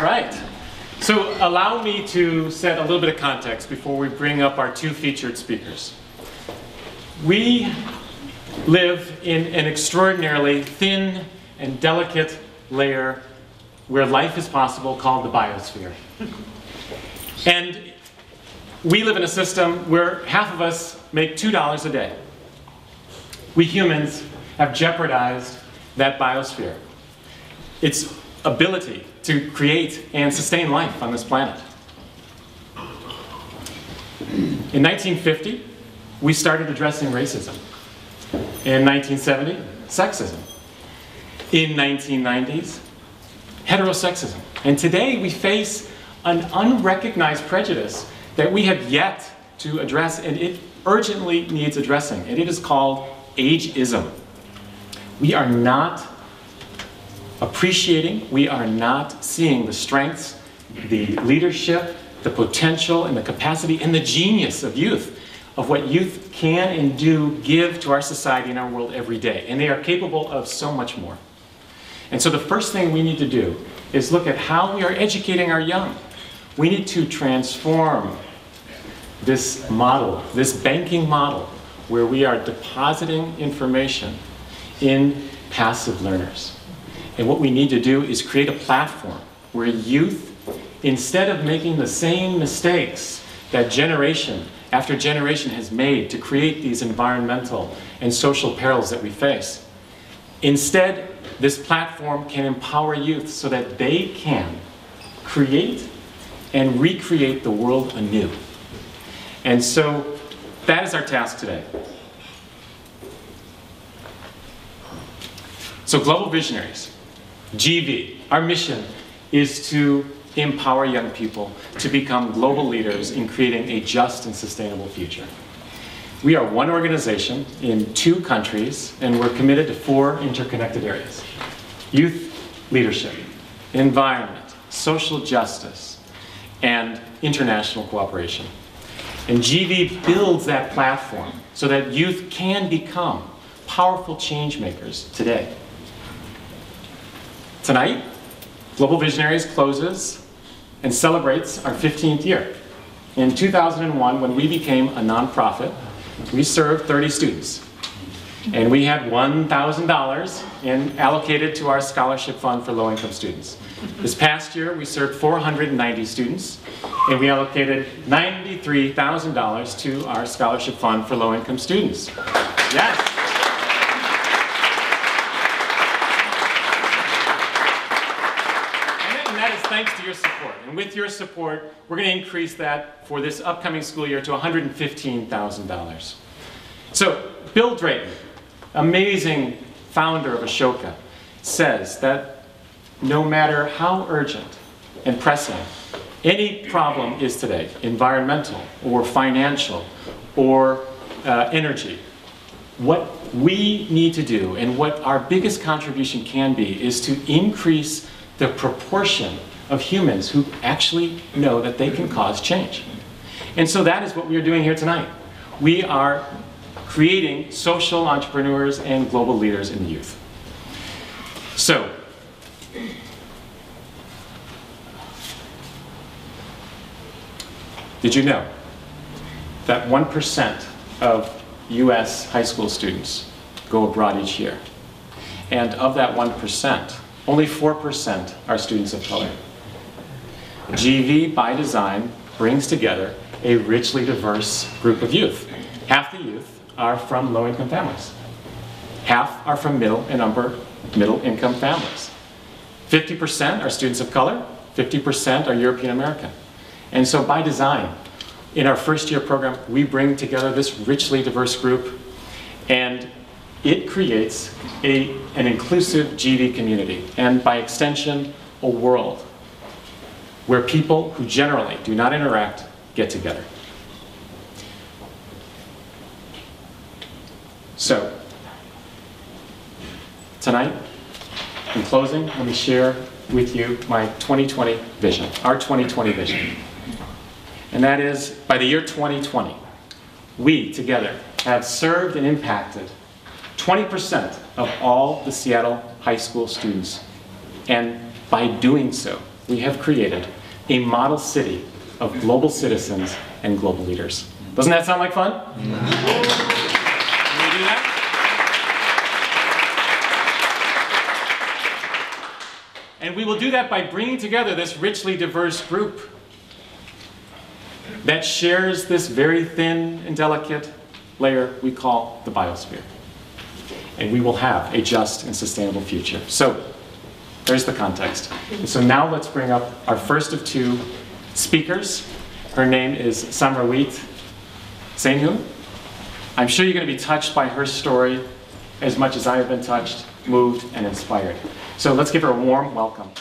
right. So allow me to set a little bit of context before we bring up our two featured speakers. We live in an extraordinarily thin and delicate layer where life is possible called the biosphere. And we live in a system where half of us make $2 a day. We humans have jeopardized that biosphere, its ability to create and sustain life on this planet. In 1950, we started addressing racism. In 1970, sexism. In 1990s, heterosexism. And today we face an unrecognized prejudice that we have yet to address, and it urgently needs addressing, and it is called ageism. We are not appreciating, we are not seeing the strengths, the leadership, the potential, and the capacity, and the genius of youth, of what youth can and do give to our society and our world every day. And they are capable of so much more. And so the first thing we need to do is look at how we are educating our young. We need to transform this model, this banking model, where we are depositing information in passive learners. And what we need to do is create a platform where youth, instead of making the same mistakes that generation after generation has made to create these environmental and social perils that we face, instead, this platform can empower youth so that they can create and recreate the world anew. And so that is our task today. So Global Visionaries, GV, our mission is to empower young people to become global leaders in creating a just and sustainable future. We are one organization in 2 countries, and we're committed to 4 interconnected areas: youth leadership, environment, social justice, and international cooperation. And GV builds that platform so that youth can become powerful change makers today. Tonight, Global Visionaries closes and celebrates our 15th year. In 2001, when we became a nonprofit, we served 30 students. And we had $1,000 allocated to our scholarship fund for low-income students. This past year, we served 490 students, and we allocated $93,000 to our scholarship fund for low-income students. Yes. And that is thanks to your support. And with your support, we're going to increase that for this upcoming school year to $115,000. So, Bill Drayton, amazing founder of Ashoka, says that no matter how urgent and pressing any problem is today, environmental or financial or energy, what we need to do and what our biggest contribution can be is to increase the proportion of humans who actually know that they can cause change. And so that is what we are doing here tonight. We are creating social entrepreneurs and global leaders in the youth. So, did you know that 1% of US high school students go abroad each year? And of that 1%, only 4% are students of color. GV, by design, brings together a richly diverse group of youth. Half the youth are from low-income families. Half are from middle and upper middle-income families. 50% are students of color, 50% are European American. And so by design, in our first year program, we bring together this richly diverse group, and it creates an inclusive GV community, and by extension, a world where people who generally do not interact get together. So, tonight, in closing, let me share with you my 2020 vision, our 2020 vision. And that is, by the year 2020, we together have served and impacted 20% of all the Seattle high school students. And by doing so, we have created a model city of global citizens and global leaders. Doesn't that sound like fun? Can we do that? And we will do that by bringing together this richly diverse group that shares this very thin and delicate layer we call the biosphere. And we will have a just and sustainable future. So there's the context. And so now let's bring up our first of two speakers. Her name is Samrawit Sainhu. I'm sure you're going to be touched by her story as much as I have been touched, moved, and inspired. So let's give her a warm welcome.